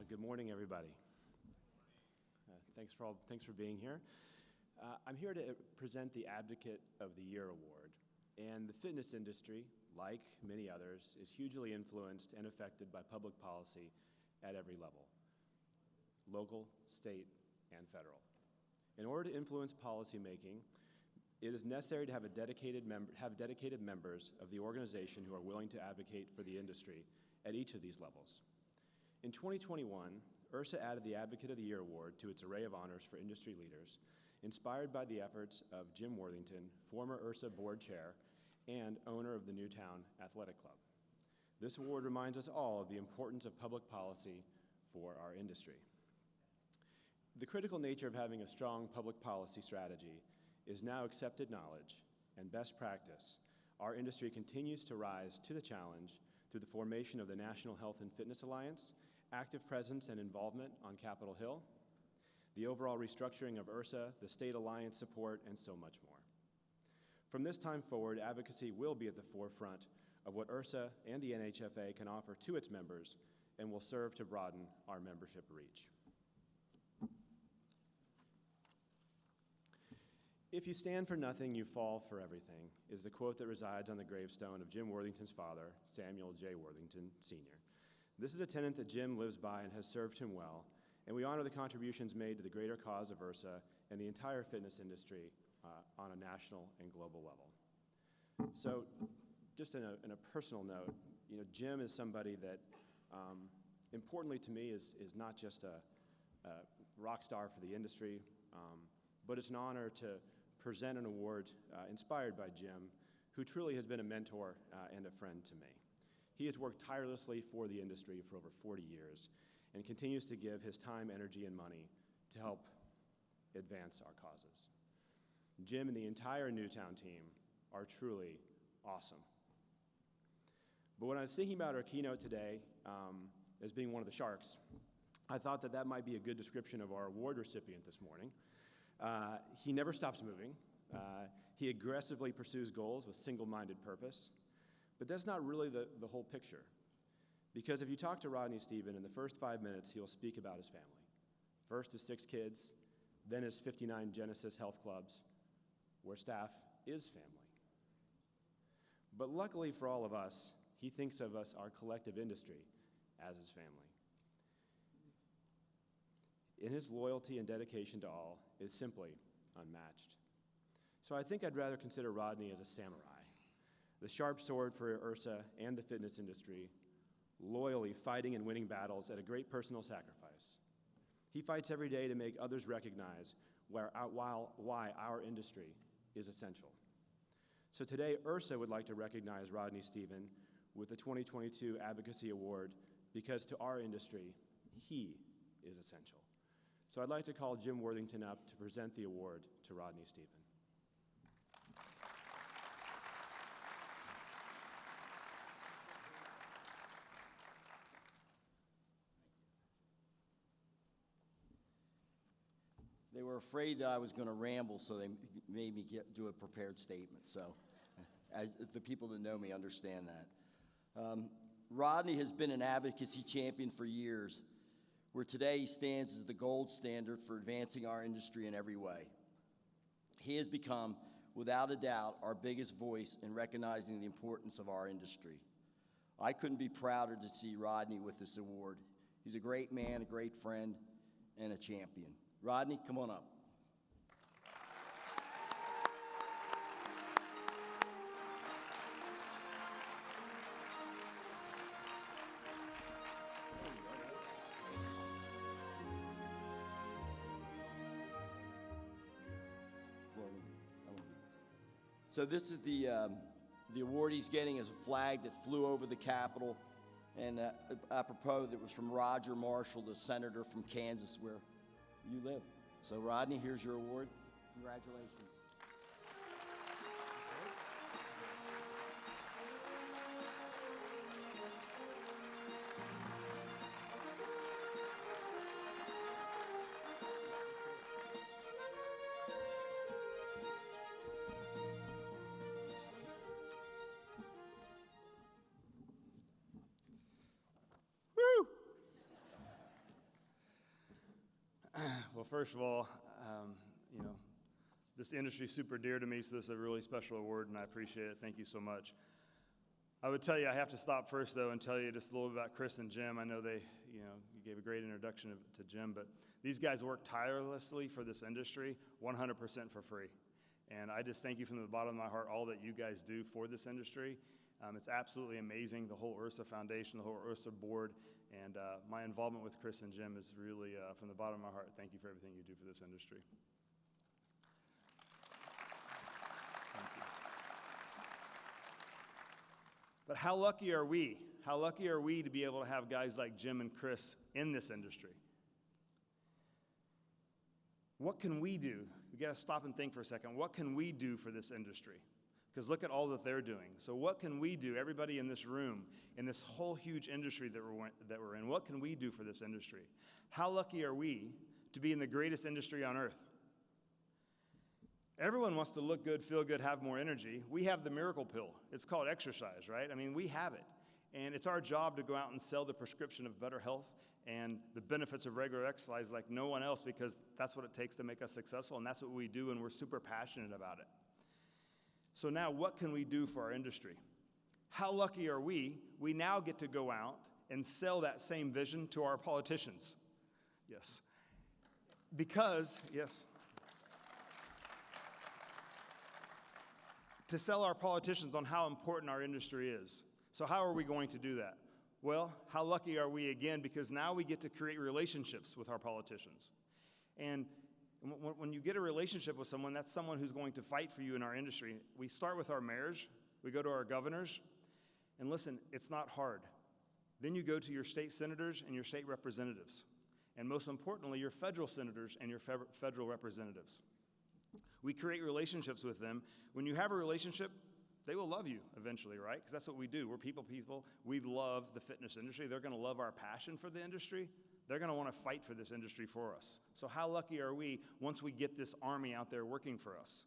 Good morning, everybody. Thanks for being here. I'm here to present the Advocate of the Year Award. And the fitness industry, like many others, is hugely influenced and affected by public policy at every level, local, state, and federal. In order to influence policymaking, it is necessary to have dedicated members of the organization who are willing to advocate for the industry at each of these levels. In 2021, IHRSA added the Advocate of the Year Award to its array of honors for industry leaders, inspired by the efforts of Jim Worthington, former IHRSA Board Chair and owner of the Newtown Athletic Club. This award reminds us all of the importance of public policy for our industry. The critical nature of having a strong public policy strategy is now accepted knowledge and best practice. Our industry continues to rise to the challenge through the formation of the National Health and Fitness Alliance, active presence and involvement on Capitol Hill, the overall restructuring of IHRSA, the state alliance support, and so much more. From this time forward, advocacy will be at the forefront of what IHRSA and the NHFA can offer to its members and will serve to broaden our membership reach. "If you stand for nothing, you fall for everything" is the quote that resides on the gravestone of Jim Worthington's father, Samuel J. Worthington, Sr. This is a tenet that Jim lives by and has served him well, and we honor the contributions made to the greater cause of IHRSA and the entire fitness industry on a national and global level. So, just in a personal note, Jim is somebody that, importantly to me, is not just a rock star for the industry, but it's an honor to present an award inspired by Jim, who truly has been a mentor and a friend to me. He has worked tirelessly for the industry for over 40 years and continues to give his time, energy, and money to help advance our causes. Jim and the entire Newtown team are truly awesome. But when I was thinking about our keynote today as being one of the Sharks, I thought that might be a good description of our award recipient this morning. He never stops moving. He aggressively pursues goals with single-minded purpose. But that's not really the whole picture. Because if you talk to Rodney Steven, in the first 5 minutes, he'll speak about his family. First his 6 kids, then his 59 Genesis health clubs, where staff is family. But luckily for all of us, he thinks of us, our collective industry, as his family. And his loyalty and dedication to all is simply unmatched. So I think I'd rather consider Rodney as a samurai, the sharp sword for IHRSA and the fitness industry, loyally fighting and winning battles at a great personal sacrifice. He fights every day to make others recognize why our industry is essential. So today, IHRSA would like to recognize Rodney Steven with the 2022 Advocacy Award because to our industry, he is essential. So I'd like to call Jim Worthington up to present the award to Rodney Steven. They were afraid that I was going to ramble, so they made me do a prepared statement. So, as the people that know me understand that. Rodney has been an advocacy champion for years, where today he stands as the gold standard for advancing our industry in every way. He has become, without a doubt, our biggest voice in recognizing the importance of our industry. I couldn't be prouder to see Rodney with this award. He's a great man, a great friend, and a champion. Rodney, come on up. So this is the award he's getting is a flag that flew over the Capitol, and apropos, it was from Roger Marshall, the senator from Kansas, where you live. So Rodney, here's your award. Congratulations. first of all, you know, this industry is super dear to me, so this is a really special award, and I appreciate it. Thank you so much. I would tell you, I have to stop first, though, and tell you just a little bit about Chris and Jim. I know you gave a great introduction to Jim, but these guys work tirelessly for this industry, 100% for free. And I just thank you from the bottom of my heart, all that you guys do for this industry. It's absolutely amazing, the whole IHRSA Foundation, the whole IHRSA Board, and my involvement with Chris and Jim is really, from the bottom of my heart, thank you for everything you do for this industry. Thank you. But how lucky are we? How lucky are we to be able to have guys like Jim and Chris in this industry? What can we do? We got to stop and think for a second. What can we do for this industry? Because look at all that they're doing. So what can we do, everybody in this room, in this whole huge industry that we're in, what can we do for this industry? How lucky are we to be in the greatest industry on earth? Everyone wants to look good, feel good, have more energy. We have the miracle pill. It's called exercise, right? I mean, we have it. And it's our job to go out and sell the prescription of better health and the benefits of regular exercise like no one else, because that's what it takes to make us successful, and that's what we do, and we're super passionate about it. So now, what can we do for our industry? How lucky are we? We now get to go out and sell that same vision to our politicians. Yes. Because, yes. To sell our politicians on how important our industry is. So how are we going to do that? Well, how lucky are we again, because now we get to create relationships with our politicians. And when you get a relationship with someone, that's someone who's going to fight for you in our industry. We start with our mayors, we go to our governors, and listen, it's not hard. Then you go to your state senators and your state representatives, and most importantly, your federal senators and your federal representatives. We create relationships with them. When you have a relationship, they will love you eventually, right? Because that's what we do. We're people. We love the fitness industry. They're going to love our passion for the industry. They're going to want to fight for this industry for us. So how lucky are we once we get this army out there working for us?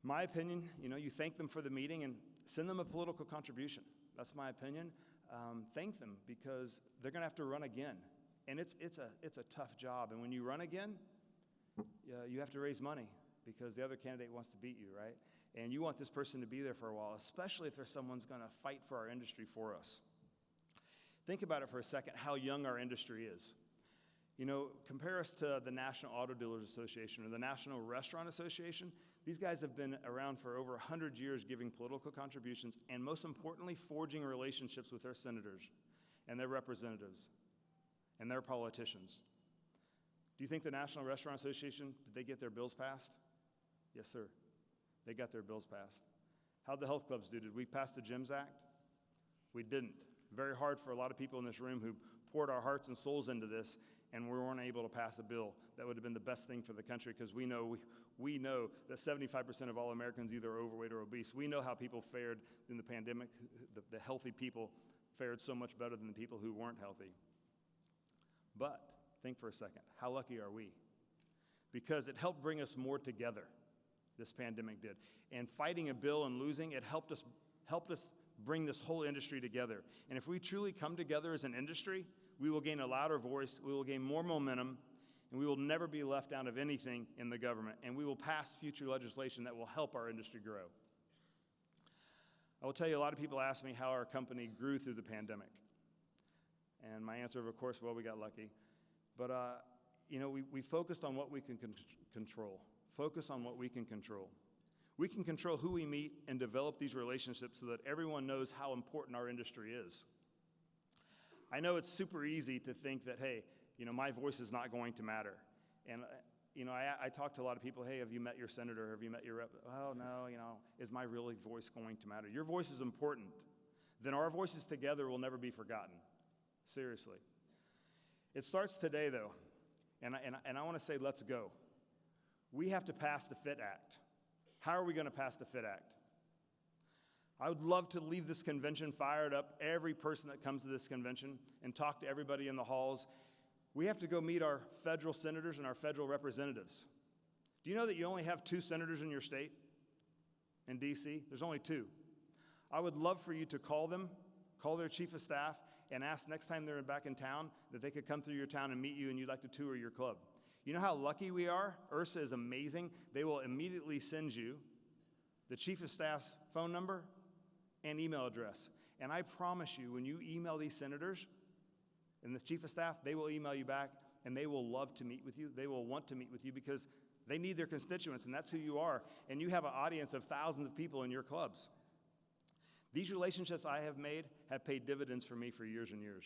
My opinion, you thank them for the meeting and send them a political contribution. That's my opinion. Thank them, because they're going to have to run again. And it's a tough job. And when you run again, you have to raise money, because the other candidate wants to beat you, right? And you want this person to be there for a while, especially if there's someone's going to fight for our industry for us. Think about it for a second, how young our industry is. Compare us to the National Auto Dealers Association or the National Restaurant Association. These guys have been around for over 100 years, giving political contributions, and most importantly, forging relationships with their senators and their representatives and their politicians. Do you think the National Restaurant Association, did they get their bills passed? Yes, sir. They got their bills passed. How'd the health clubs do? Did we pass the GYMS Act? We didn't. Very hard for a lot of people in this room who poured our hearts and souls into this, and we weren't able to pass a bill. That would have been the best thing for the country, because we know that 75% of all Americans either are overweight or obese. We know how people fared in the pandemic. The healthy people fared so much better than the people who weren't healthy. But think for a second, how lucky are we? Because it helped bring us more together, this pandemic did. And fighting a bill and losing, it helped us bring this whole industry together. And if we truly come together as an industry, we will gain a louder voice, we will gain more momentum, and we will never be left out of anything in the government. And we will pass future legislation that will help our industry grow. I will tell you, a lot of people ask me how our company grew through the pandemic. And my answer, of course, well, we got lucky. But, we focused on what we can control. Focus on what we can control. We can control who we meet and develop these relationships so that everyone knows how important our industry is. I know it's super easy to think that, hey, my voice is not going to matter. And, I talk to a lot of people, hey, have you met your senator? Have you met your rep? Oh, no, is my really voice going to matter? Your voice is important. Then our voices together will never be forgotten. Seriously. It starts today, though, and I want to say, let's go. We have to pass the FIT Act. How are we going to pass the FIT Act? I would love to leave this convention fired up, every person that comes to this convention, and talk to everybody in the halls. We have to go meet our federal senators and our federal representatives. Do you know that you only have 2 senators in your state? In D.C.? There's only 2. I would love for you to call them, call their chief of staff, and ask next time they're back in town that they could come through your town and meet you and you'd like to tour your club. You know how lucky we are? IHRSA is amazing. They will immediately send you the Chief of Staff's phone number and email address. And I promise you, when you email these senators and the Chief of Staff, they will email you back, and they will love to meet with you. They will want to meet with you because they need their constituents, and that's who you are. And you have an audience of thousands of people in your clubs. These relationships I have made have paid dividends for me for years and years.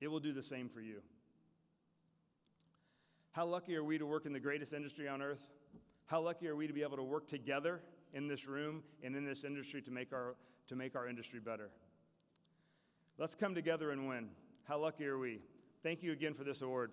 It will do the same for you. How lucky are we to work in the greatest industry on earth? How lucky are we to be able to work together in this room and in this industry to make our industry better? Let's come together and win. How lucky are we? Thank you again for this award.